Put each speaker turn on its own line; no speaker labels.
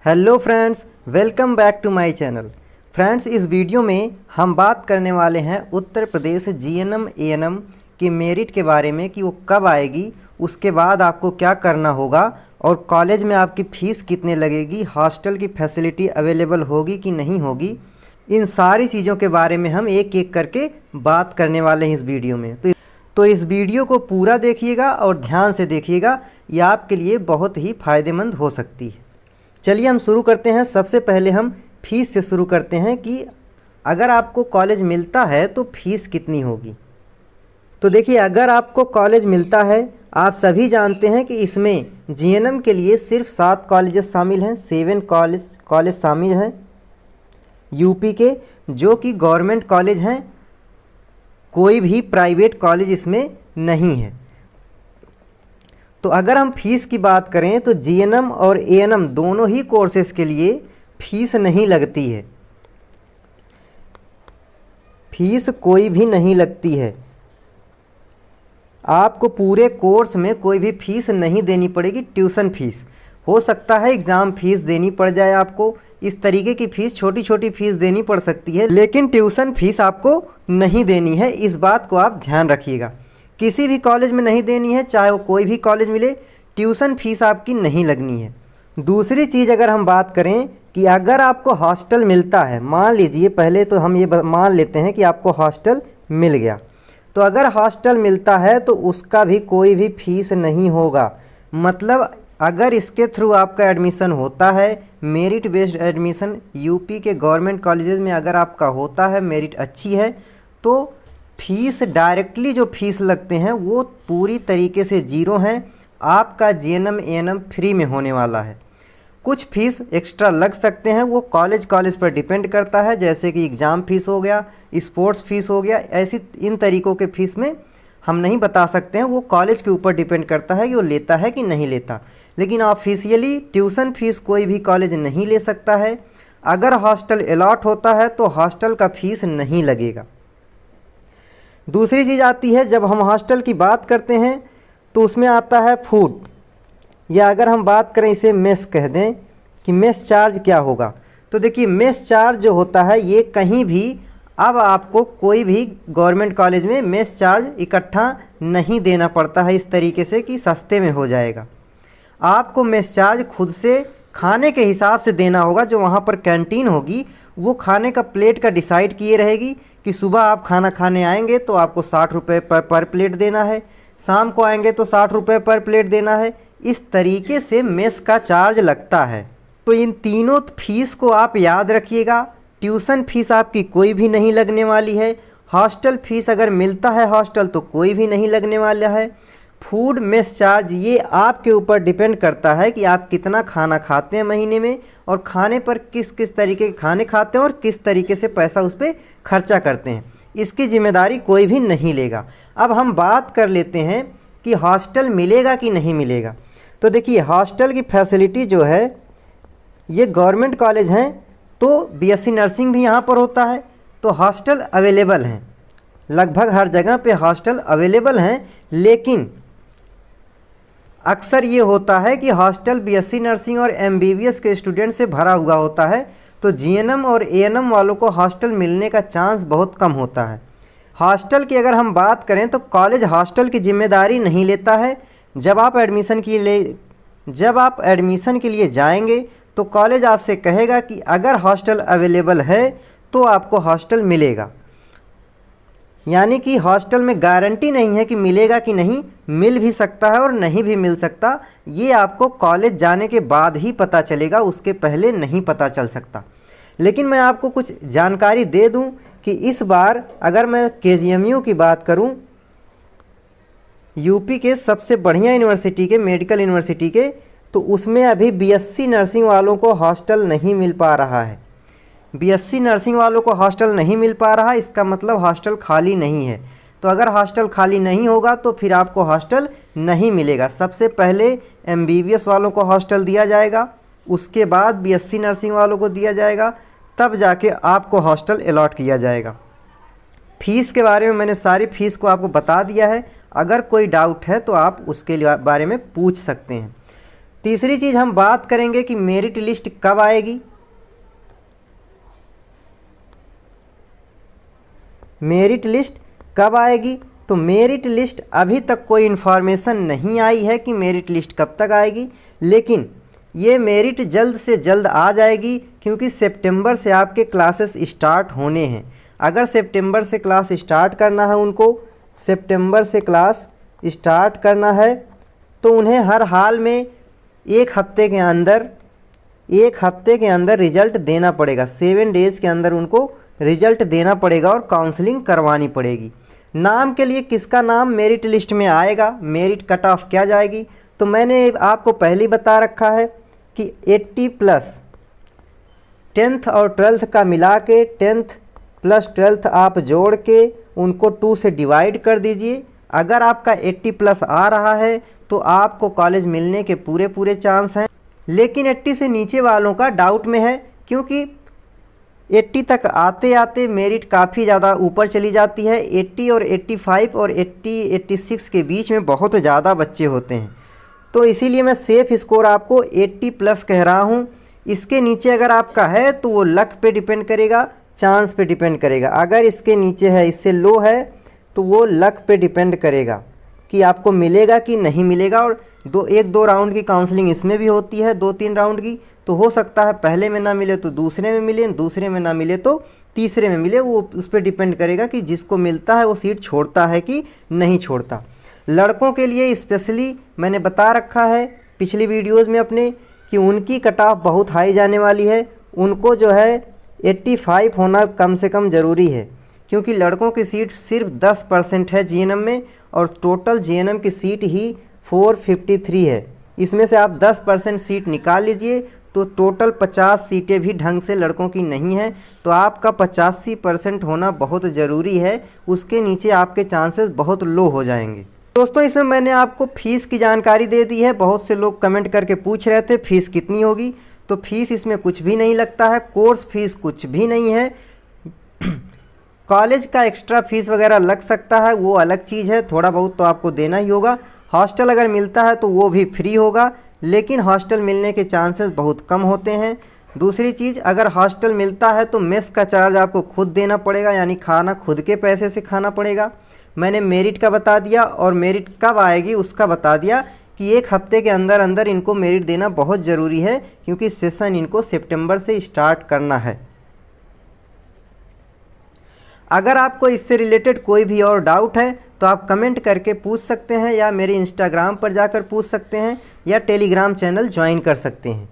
Hello friends, welcome back to my channel. Friends, इस video में हम बात करने वाले हैं उत्तर प्रदेश जीएनएम एएनएम की मेरिट के बारे में कि वो कब आएगी, उसके बाद आपको क्या करना होगा और कॉलेज में आपकी फ़ीस कितने लगेगी, हॉस्टल की फैसिलिटी अवेलेबल होगी कि नहीं होगी। इन सारी चीज़ों के बारे में हम एक एक करके बात करने वाले हैं इस वीडियो में। तो इस वीडियो को पूरा देखिएगा और ध्यान से देखिएगा, यह आपके लिए बहुत ही फ़ायदेमंद हो सकती है। चलिए हम शुरू करते हैं। सबसे पहले हम फ़ीस से शुरू करते हैं कि अगर आपको कॉलेज मिलता है तो फ़ीस कितनी होगी। तो देखिए, अगर आपको कॉलेज मिलता है, आप सभी जानते हैं कि इसमें जीएनएम के लिए सिर्फ 7 कॉलेजेस शामिल हैं, 7 कॉलेज शामिल हैं यूपी के, जो कि गवर्नमेंट कॉलेज हैं। कोई भी प्राइवेट कॉलेज इसमें नहीं है। तो अगर हम फ़ीस की बात करें तो जीएनएम और एएनएम दोनों ही कोर्सेज़ के लिए फ़ीस नहीं लगती है, फ़ीस कोई भी नहीं लगती है। आपको पूरे कोर्स में कोई भी फ़ीस नहीं देनी पड़ेगी। ट्यूशन फ़ीस हो सकता है, एग्ज़ाम फ़ीस देनी पड़ जाए आपको, इस तरीके की फ़ीस, छोटी छोटी फ़ीस देनी पड़ सकती है, लेकिन ट्यूशन फ़ीस आपको नहीं देनी है। इस बात को आप ध्यान रखिएगा। किसी भी कॉलेज में नहीं देनी है, चाहे वो कोई भी कॉलेज मिले, ट्यूशन फ़ीस आपकी नहीं लगनी है। दूसरी चीज़, अगर हम बात करें कि अगर आपको हॉस्टल मिलता है, मान लीजिए, पहले तो हम ये मान लेते हैं कि आपको हॉस्टल मिल गया, तो अगर हॉस्टल मिलता है तो उसका भी कोई भी फ़ीस नहीं होगा। मतलब अगर इसके थ्रू आपका एडमिशन होता है, मेरिट बेस्ड एडमिशन यूपी के गवर्नमेंट कॉलेजेस में अगर आपका होता है, मेरिट अच्छी है, तो फ़ीस डायरेक्टली जो फ़ीस लगते हैं वो पूरी तरीके से ज़ीरो हैं। आपका जीएनएम एएनएम फ्री में होने वाला है। कुछ फ़ीस एक्स्ट्रा लग सकते हैं, वो कॉलेज पर डिपेंड करता है, जैसे कि एग्ज़ाम फ़ीस हो गया, स्पोर्ट्स फ़ीस हो गया। ऐसी इन तरीक़ों के फ़ीस में हम नहीं बता सकते हैं, वो कॉलेज के ऊपर डिपेंड करता है कि वो लेता है कि नहीं लेता। लेकिन ऑफिशियली ट्यूशन फ़ीस कोई भी कॉलेज नहीं ले सकता है। अगर हॉस्टल अलॉट होता है तो हॉस्टल का फ़ीस नहीं लगेगा। दूसरी चीज़ आती है, जब हम हॉस्टल की बात करते हैं तो उसमें आता है फूड, या अगर हम बात करें इसे मेस कह दें कि मेस चार्ज क्या होगा। तो देखिए, मेस चार्ज जो होता है ये कहीं भी, अब आपको कोई भी गवर्नमेंट कॉलेज में मेस चार्ज इकट्ठा नहीं देना पड़ता है इस तरीके से कि सस्ते में हो जाएगा। आपको मेस चार्ज खुद से खाने के हिसाब से देना होगा। जो वहाँ पर कैंटीन होगी वो खाने का प्लेट का डिसाइड किए रहेगी कि सुबह आप खाना खाने आएंगे तो आपको 60 रुपये पर प्लेट देना है, शाम को आएंगे तो 60 रुपये पर प्लेट देना है। इस तरीके से मेस का चार्ज लगता है। तो इन तीनों फ़ीस को आप याद रखिएगा। ट्यूशन फ़ीस आपकी कोई भी नहीं लगने वाली है। हॉस्टल फ़ीस अगर मिलता है हॉस्टल तो कोई भी नहीं लगने वाला है। फूड मेस चार्ज ये आपके ऊपर डिपेंड करता है कि आप कितना खाना खाते हैं महीने में, और खाने पर किस किस तरीके के खाने खाते हैं और किस तरीके से पैसा उस पर खर्चा करते हैं। इसकी जिम्मेदारी कोई भी नहीं लेगा। अब हम बात कर लेते हैं कि हॉस्टल मिलेगा कि नहीं मिलेगा। तो देखिए, हॉस्टल की फैसिलिटी जो है, ये गवर्नमेंट कॉलेज हैं तो बीएससी नर्सिंग भी यहाँ पर होता है, तो हॉस्टल अवेलेबल हैं, लगभग हर जगह पे हॉस्टल अवेलेबल हैं। लेकिन अक्सर ये होता है कि हॉस्टल बीएससी नर्सिंग और एमबीबीएस के स्टूडेंट से भरा हुआ होता है, तो जीएनएम और एएनएम वालों को हॉस्टल मिलने का चांस बहुत कम होता है। हॉस्टल की अगर हम बात करें तो कॉलेज हॉस्टल की जिम्मेदारी नहीं लेता है। जब आप एडमिशन के लिए जाएंगे तो कॉलेज आपसे कहेगा कि अगर हॉस्टल अवेलेबल है तो आपको हॉस्टल मिलेगा। यानी कि हॉस्टल में गारंटी नहीं है कि मिलेगा कि नहीं, मिल भी सकता है और नहीं भी मिल सकता। ये आपको कॉलेज जाने के बाद ही पता चलेगा, उसके पहले नहीं पता चल सकता। लेकिन मैं आपको कुछ जानकारी दे दूं कि इस बार अगर मैं केजीएमयू की बात करूं, यूपी के सबसे बढ़िया यूनिवर्सिटी के, मेडिकल यूनिवर्सिटी के, तो उसमें अभी बीएससी नर्सिंग वालों को हॉस्टल नहीं मिल पा रहा है। बीएससी नर्सिंग वालों को हॉस्टल नहीं मिल पा रहा, इसका मतलब हॉस्टल खाली नहीं है। तो अगर हॉस्टल खाली नहीं होगा तो फिर आपको हॉस्टल नहीं मिलेगा। सबसे पहले एमबीबीएस वालों को हॉस्टल दिया जाएगा, उसके बाद बीएससी नर्सिंग वालों को दिया जाएगा, तब जाके आपको हॉस्टल अलॉट किया जाएगा। फ़ीस के बारे में मैंने सारी फ़ीस को आपको बता दिया है। अगर कोई डाउट है तो आप उसके बारे में पूछ सकते हैं। तीसरी चीज़ हम बात करेंगे कि मेरिट लिस्ट कब आएगी। मेरिट लिस्ट कब आएगी? तो मेरिट लिस्ट अभी तक कोई इन्फॉर्मेशन नहीं आई है कि मेरिट लिस्ट कब तक आएगी, लेकिन ये मेरिट जल्द से जल्द आ जाएगी, क्योंकि सितंबर से आपके क्लासेस स्टार्ट होने हैं। अगर सितंबर से क्लास स्टार्ट करना है, उनको सितंबर से क्लास स्टार्ट करना है, तो उन्हें हर हाल में एक हफ्ते के अंदर रिज़ल्ट देना पड़ेगा। 7 डेज़ के अंदर उनको रिज़ल्ट देना पड़ेगा और काउंसलिंग करवानी पड़ेगी। नाम के लिए किसका नाम मेरिट लिस्ट में आएगा, मेरिट कट ऑफ क्या जाएगी, तो मैंने आपको पहले ही बता रखा है कि 80+ 10th और 12th का मिला के 10th + 12th आप जोड़ के उनको 2 से डिवाइड कर दीजिए। अगर आपका 80+ आ रहा है तो आपको कॉलेज मिलने के पूरे चांस हैं, लेकिन 80 से नीचे वालों का डाउट में है, क्योंकि 80 तक आते आते मेरिट काफ़ी ज़्यादा ऊपर चली जाती है। 80 और 85 और 86 के बीच में बहुत ज़्यादा बच्चे होते हैं, तो इसीलिए मैं सेफ़ स्कोर आपको 80+ कह रहा हूँ। इसके नीचे अगर आपका है तो वो लक पे डिपेंड करेगा, चांस पे डिपेंड करेगा। अगर इसके नीचे है, इससे लो है, तो वो लक पे डिपेंड करेगा कि आपको मिलेगा कि नहीं मिलेगा। और 1-2 राउंड की काउंसलिंग इसमें भी होती है, 2-3 राउंड की, तो हो सकता है पहले में ना मिले तो दूसरे में मिले, दूसरे में ना मिले तो तीसरे में मिले। वो उस पर डिपेंड करेगा कि जिसको मिलता है वो सीट छोड़ता है कि नहीं छोड़ता। लड़कों के लिए स्पेशली मैंने बता रखा है पिछली वीडियोज़ में अपने कि उनकी कट ऑफ बहुत हाई जाने वाली है। उनको जो है 85 होना कम से कम ज़रूरी है, क्योंकि लड़कों की सीट सिर्फ 10% है जीएनएम में, और टोटल जीएनएम की सीट ही 453 है। इसमें से आप 10% सीट निकाल लीजिए तो टोटल 50 सीटें भी ढंग से लड़कों की नहीं है, तो आपका 85% होना बहुत ज़रूरी है। उसके नीचे आपके चांसेस बहुत लो हो जाएंगे। दोस्तों, इसमें मैंने आपको फ़ीस की जानकारी दे दी है। बहुत से लोग कमेंट करके पूछ रहे थे फ़ीस कितनी होगी, तो फ़ीस इसमें कुछ भी नहीं लगता है, कोर्स फीस कुछ भी नहीं है। कॉलेज का एक्स्ट्रा फीस वगैरह लग सकता है, वो अलग चीज़ है, थोड़ा बहुत तो आपको देना ही होगा। हॉस्टल अगर मिलता है तो वो भी फ्री होगा, लेकिन हॉस्टल मिलने के चांसेस बहुत कम होते हैं। दूसरी चीज़, अगर हॉस्टल मिलता है तो मेस का चार्ज आपको खुद देना पड़ेगा, यानी खाना खुद के पैसे से खाना पड़ेगा। मैंने मेरिट का बता दिया, और मेरिट कब आएगी उसका बता दिया कि 1 हफ्ते के अंदर अंदर इनको मेरिट देना बहुत ज़रूरी है, क्योंकि सेशन इनको सितंबर से स्टार्ट करना है। अगर आपको इससे रिलेटेड कोई भी और डाउट है तो आप कमेंट करके पूछ सकते हैं, या मेरे इंस्टाग्राम पर जाकर पूछ सकते हैं, या टेलीग्राम चैनल ज्वाइन कर सकते हैं।